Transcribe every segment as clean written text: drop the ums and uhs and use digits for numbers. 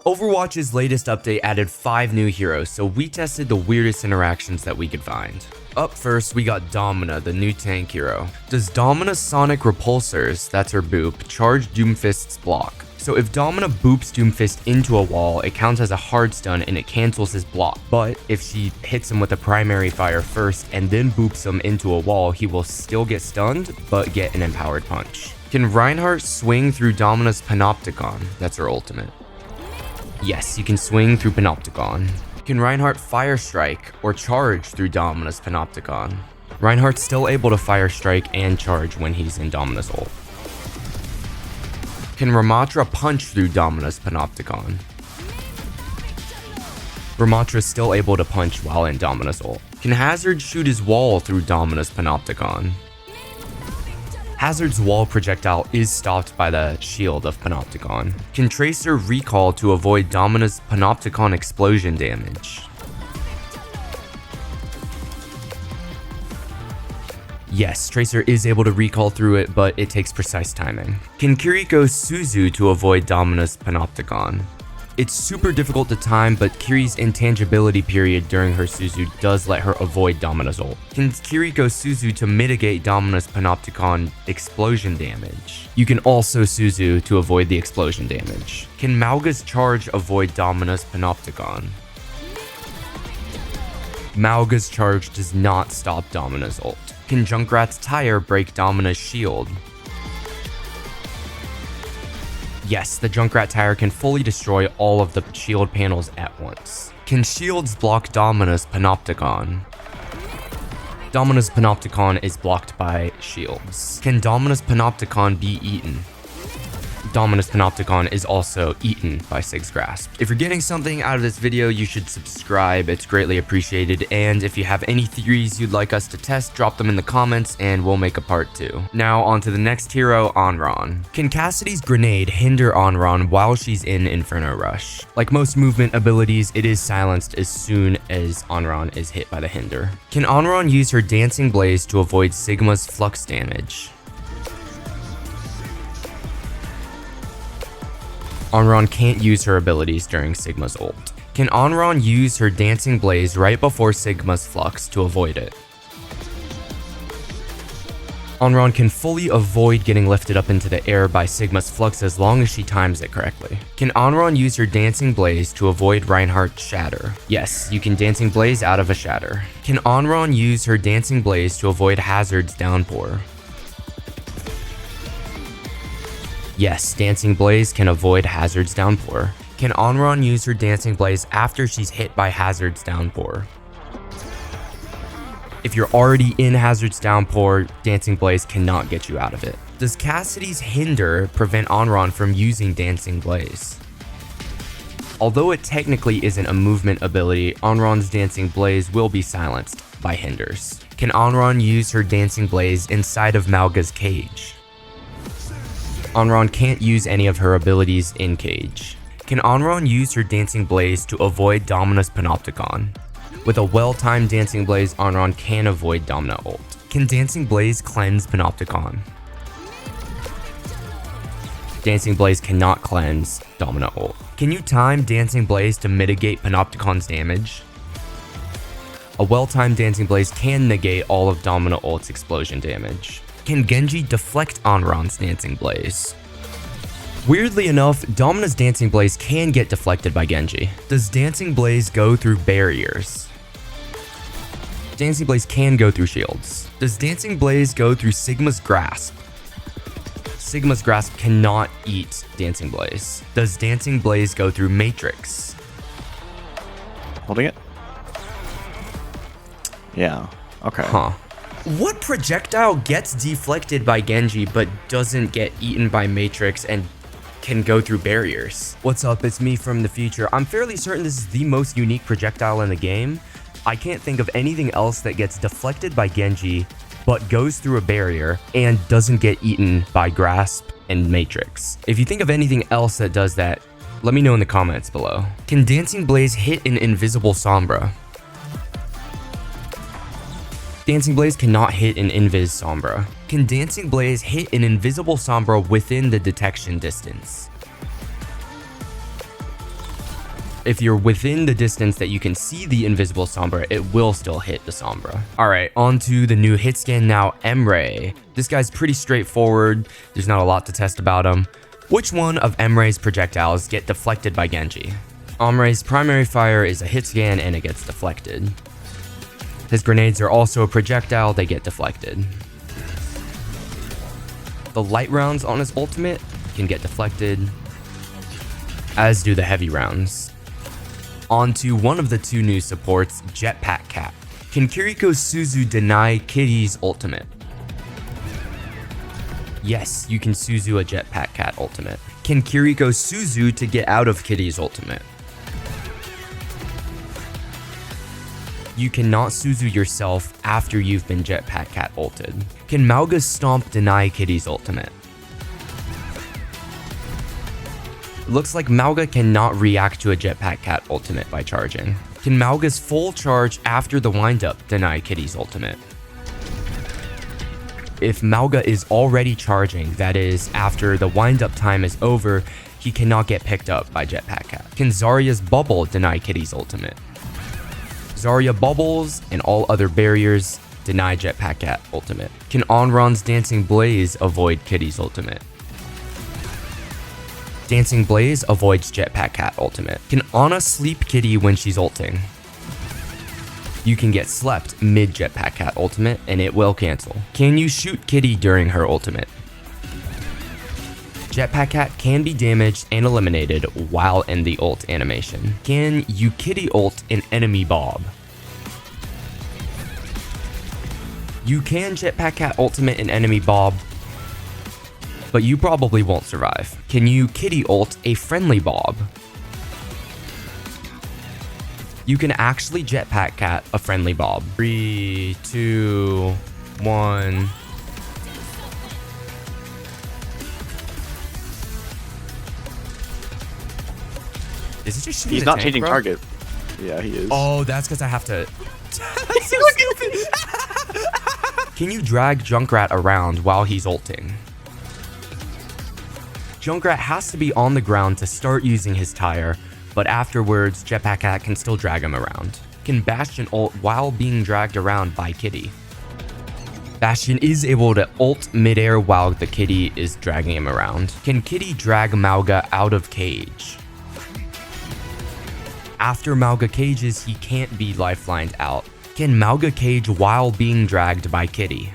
Overwatch's latest update added 5 new heroes, so we tested the weirdest interactions that we could find. Up first, we got Domina, the new tank hero. Does Domina's Sonic Repulsors, that's her boop, charge Doomfist's block? So if Domina boops Doomfist into a wall, it counts as a hard stun and it cancels his block. But if she hits him with a primary fire first and then boops him into a wall, he will still get stunned, but get an empowered punch. Can Reinhardt swing through Domina's Panopticon? That's her ultimate. Yes, you can swing through Panopticon. Can Reinhardt Fire Strike or charge through Domina's Panopticon? Reinhardt's still able to Fire Strike and charge when he's in Domina's ult. Can Ramatra punch through Domina's Panopticon? Ramatra's still able to punch while in Domina's ult. Can Hazard shoot his wall through Domina's Panopticon? Hazard's wall projectile is stopped by the shield of Panopticon. Can Tracer recall to avoid Domina's Panopticon explosion damage? Yes, Tracer is able to recall through it, but it takes precise timing. Can Kiriko Suzu to avoid Domina's Panopticon? It's super difficult to time, but Kiri's intangibility period during her Suzu does let her avoid Domina's ult. Can Kiriko Suzu to mitigate Domina's Panopticon explosion damage? You can also Suzu to avoid the explosion damage. Can Mauga's charge avoid Domina's Panopticon? Mauga's charge does not stop Domina's ult. Can Junkrat's tire break Domina's shield? Yes, the Junkrat tire can fully destroy all of the shield panels at once. Can shields block Domina's Panopticon? Domina's Panopticon is blocked by shields. Can Domina's Panopticon be eaten? Domina's Panopticon is also eaten by Sig's Grasp. If you're getting something out of this video, you should subscribe. It's greatly appreciated. And if you have any theories you'd like us to test, drop them in the comments and we'll make a part 2. Now on to the next hero, Anran. Can Cassidy's grenade hinder Anran while she's in Inferno Rush? Like most movement abilities, it is silenced as soon as Anran is hit by the hinder. Can Anran use her Dancing Blaze to avoid Sigma's flux damage? Anran can't use her abilities during Sigma's ult. Can Anran use her Dancing Blaze right before Sigma's Flux to avoid it? Anran can fully avoid getting lifted up into the air by Sigma's Flux as long as she times it correctly. Can Anran use her Dancing Blaze to avoid Reinhardt's Shatter? Yes, you can Dancing Blaze out of a Shatter. Can Anran use her Dancing Blaze to avoid Hazard's Downpour? Yes, Dancing Blaze can avoid Hazard's Downpour. Can Anran use her Dancing Blaze after she's hit by Hazard's Downpour? If you're already in Hazard's Downpour, Dancing Blaze cannot get you out of it. Does Cassidy's Hinder prevent Anran from using Dancing Blaze? Although it technically isn't a movement ability, Anran's Dancing Blaze will be silenced by hinders. Can Anran use her Dancing Blaze inside of Mauga's cage? Anran can't use any of her abilities in cage. Can Anran use her Dancing Blaze to avoid Domina's Panopticon? With a well-timed Dancing Blaze, Anran can avoid Domina ult. Can Dancing Blaze cleanse Panopticon? Dancing Blaze cannot cleanse Domina ult. Can you time Dancing Blaze to mitigate Panopticon's damage? A well-timed Dancing Blaze can negate all of Domina ult's explosion damage. Can Genji deflect Anran's Dancing Blaze? Weirdly enough, Domina's Dancing Blaze can get deflected by Genji. Does Dancing Blaze go through barriers? Dancing Blaze can go through shields. Does Dancing Blaze go through Sigma's Grasp? Sigma's Grasp cannot eat Dancing Blaze. Does Dancing Blaze go through Matrix? Holding it? Yeah. Okay. Huh. What projectile gets deflected by Genji but doesn't get eaten by Matrix and can go through barriers? What's up, it's me from the future. I'm fairly certain this is the most unique projectile in the game. I can't think of anything else that gets deflected by Genji but goes through a barrier and doesn't get eaten by Grasp and Matrix. If you think of anything else that does that, let me know in the comments below. Can Dancing Blaze hit an invisible Sombra? Dancing Blaze cannot hit an Invis Sombra. Can Dancing Blaze hit an invisible Sombra within the detection distance? If you're within the distance that you can see the invisible Sombra, it will still hit the Sombra. Alright, on to the new hit scan now, Emre. This guy's pretty straightforward. There's not a lot to test about him. Which one of Emre's projectiles get deflected by Genji? Emre's primary fire is a hit scan and it gets deflected. His grenades are also a projectile, they get deflected. The light rounds on his ultimate can get deflected, as do the heavy rounds. On to one of the two new supports, Jetpack Cat. Can Kiriko Suzu deny Kitty's ultimate? Yes, you can Suzu a Jetpack Cat ultimate. Can Kiriko Suzu to get out of Kitty's ultimate? You cannot Suzu yourself after you've been Jetpack Cat ulted. Can Mauga's Stomp deny Kitty's ultimate? Looks like Mauga cannot react to a Jetpack Cat ultimate by charging. Can Mauga's full charge after the windup deny Kitty's ultimate? If Mauga is already charging, that is, after the windup time is over, he cannot get picked up by Jetpack Cat. Can Zarya's bubble deny Kitty's ultimate? Zarya bubbles and all other barriers deny Jetpack Cat ultimate. Can Anran's Dancing Blaze avoid Kitty's ultimate? Dancing Blaze avoids Jetpack Cat ultimate. Can Ana sleep Kitty when she's ulting? You can get slept mid Jetpack Cat ultimate and it will cancel. Can you shoot Kitty during her ultimate? Jetpack Cat can be damaged and eliminated while in the ult animation. Can you Kitty ult an enemy Bob? You can Jetpack Cat ultimate an enemy Bob, but you probably won't survive. Can you Kitty ult a friendly Bob? You can actually Jetpack Cat a friendly Bob. 3, 2, 1. Is it just shooting He's the not tank, changing bro? target. Yeah, he is. Oh, that's because I have to... That's so stupid. Can you drag Junkrat around while he's ulting? Junkrat has to be on the ground to start using his tire, but afterwards, Jetpack Cat can still drag him around. Can Bastion ult while being dragged around by Kitty? Bastion is able to ult midair while the Kitty is dragging him around. Can Kitty drag Mauga out of cage? After Mauga cages, he can't be lifelined out. Can Mauga cage while being dragged by Kitty?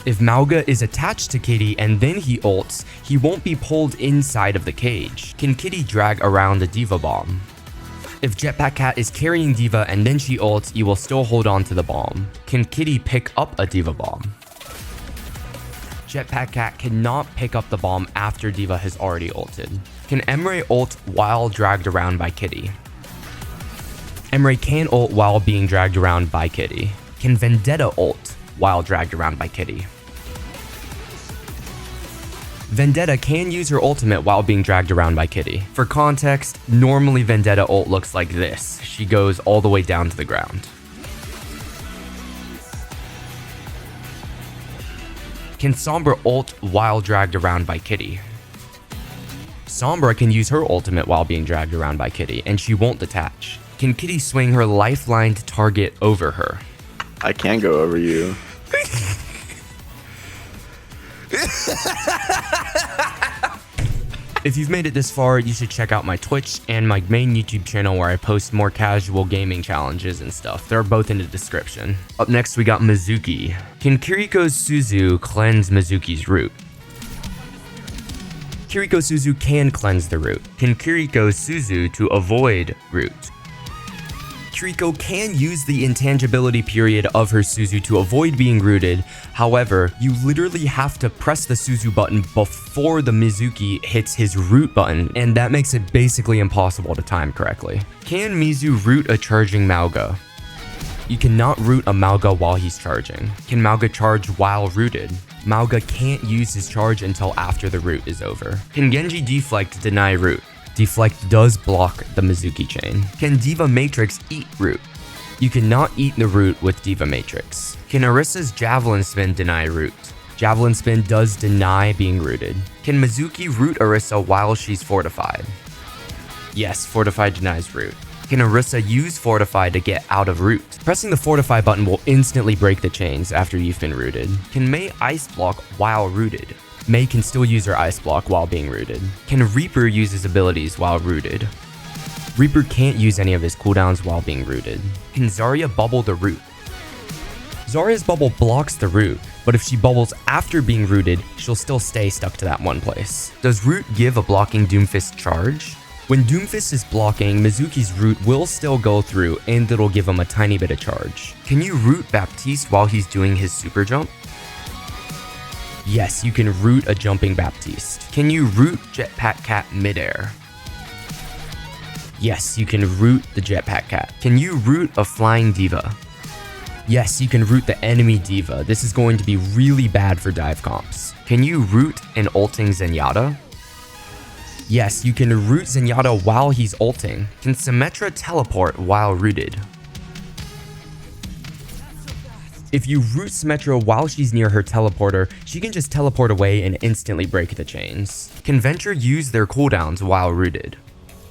If Mauga is attached to Kitty and then he ults, he won't be pulled inside of the cage. Can Kitty drag around a D.Va bomb? If Jetpack Cat is carrying D.Va and then she ults, you will still hold on to the bomb. Can Kitty pick up a D.Va bomb? Jetpack Cat cannot pick up the bomb after D.Va has already ulted. Can Emre ult while dragged around by Kitty? Emre can ult while being dragged around by Kitty. Can Vendetta ult while dragged around by Kitty? Vendetta can use her ultimate while being dragged around by Kitty. For context, normally Vendetta ult looks like this. She goes all the way down to the ground. Can Sombra ult while dragged around by Kitty? Sombra can use her ultimate while being dragged around by Kitty, and she won't detach. Can Kitty swing her lifelined target over her? I can go over you. If you've made it this far, you should check out my Twitch and my main YouTube channel where I post more casual gaming challenges and stuff. They're both in the description. Up next, we got Mizuki. Can Kiriko Suzu cleanse Mizuki's root? Kiriko Suzu can cleanse the root. Can Kiriko Suzu to avoid root? Kiriko can use the intangibility period of her Suzu to avoid being rooted. However, you literally have to press the Suzu button before the Mizuki hits his root button, and that makes it basically impossible to time correctly. Can Mizu root a charging Mauga? You cannot root a Mauga while he's charging. Can Mauga charge while rooted? Mauga can't use his charge until after the root is over. Can Genji deflect deny root? Deflect does block the Mizuki chain. Can D.Va Matrix eat root? You cannot eat the root with D.Va Matrix. Can Orissa's Javelin Spin deny root? Javelin Spin does deny being rooted. Can Mizuki root Orissa while she's fortified? Yes, Fortify denies root. Can Orisa use Fortify to get out of root? Pressing the Fortify button will instantly break the chains after you've been rooted. Can Mei Ice Block while rooted? Mei can still use her Ice Block while being rooted. Can Reaper use his abilities while rooted? Reaper can't use any of his cooldowns while being rooted. Can Zarya bubble the root? Zarya's bubble blocks the root, but if she bubbles after being rooted, she'll still stay stuck to that one place. Does root give a blocking Doomfist charge? When Doomfist is blocking, Mizuki's root will still go through and it'll give him a tiny bit of charge. Can you root Baptiste while he's doing his super jump? Yes, you can root a jumping Baptiste. Can you root Jetpack Cat midair? Yes, you can root the Jetpack Cat. Can you root a flying diva? Yes, you can root the enemy diva. This is going to be really bad for dive comps. Can you root an ulting Zenyatta? Yes, you can root Zenyatta while he's ulting. Can Symmetra teleport while rooted? If you root Symmetra while she's near her teleporter, she can just teleport away and instantly break the chains. Can Venture use their cooldowns while rooted?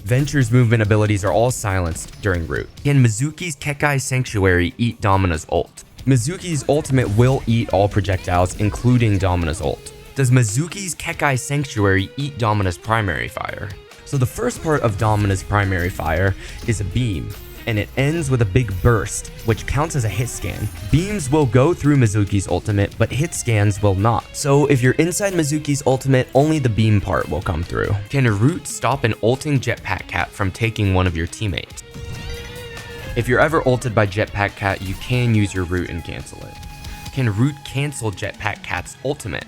Venture's movement abilities are all silenced during root. Can Mizuki's Kekai Sanctuary eat Domina's ult? Mizuki's ultimate will eat all projectiles, including Domina's ult. Does Mizuki's Kekai Sanctuary eat Domina's primary fire? So the first part of Domina's primary fire is a beam, and it ends with a big burst, which counts as a hit scan. Beams will go through Mizuki's ultimate, but hit scans will not. So if you're inside Mizuki's ultimate, only the beam part will come through. Can root stop an ulting Jetpack Cat from taking one of your teammates? If you're ever ulted by Jetpack Cat, you can use your root and cancel it. Can root cancel Jetpack Cat's ultimate?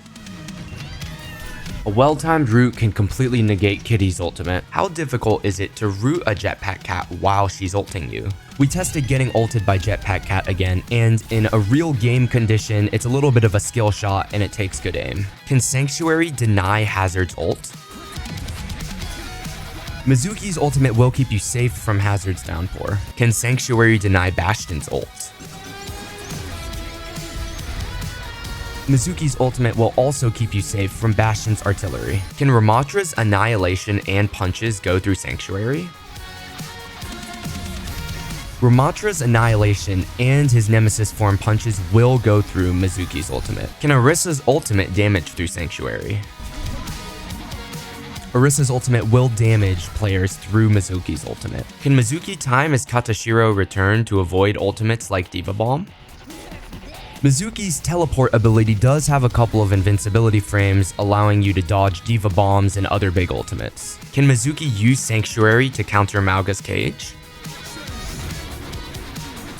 A well-timed root can completely negate Kitty's ultimate. How difficult is it to root a Jetpack Cat while she's ulting you? We tested getting ulted by Jetpack Cat again, and in a real game condition, it's a little bit of a skill shot and it takes good aim. Can Sanctuary deny Hazard's ult? Mizuki's ultimate will keep you safe from Hazard's downpour. Can Sanctuary deny Bastion's ult? Mizuki's ultimate will also keep you safe from Bastion's artillery. Can Ramatra's annihilation and punches go through Sanctuary? Ramatra's annihilation and his nemesis form punches will go through Mizuki's ultimate. Can Orisa's ultimate damage through Sanctuary? Orisa's ultimate will damage players through Mizuki's ultimate. Can Mizuki time his Katashiro return to avoid ultimates like Diva Bomb? Mizuki's teleport ability does have a couple of invincibility frames, allowing you to dodge Diva Bombs and other big ultimates. Can Mizuki use Sanctuary to counter Mauga's cage?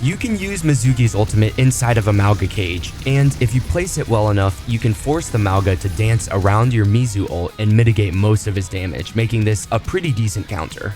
You can use Mizuki's ultimate inside of a Mauga cage, and if you place it well enough, you can force the Mauga to dance around your Mizu ult and mitigate most of his damage, making this a pretty decent counter.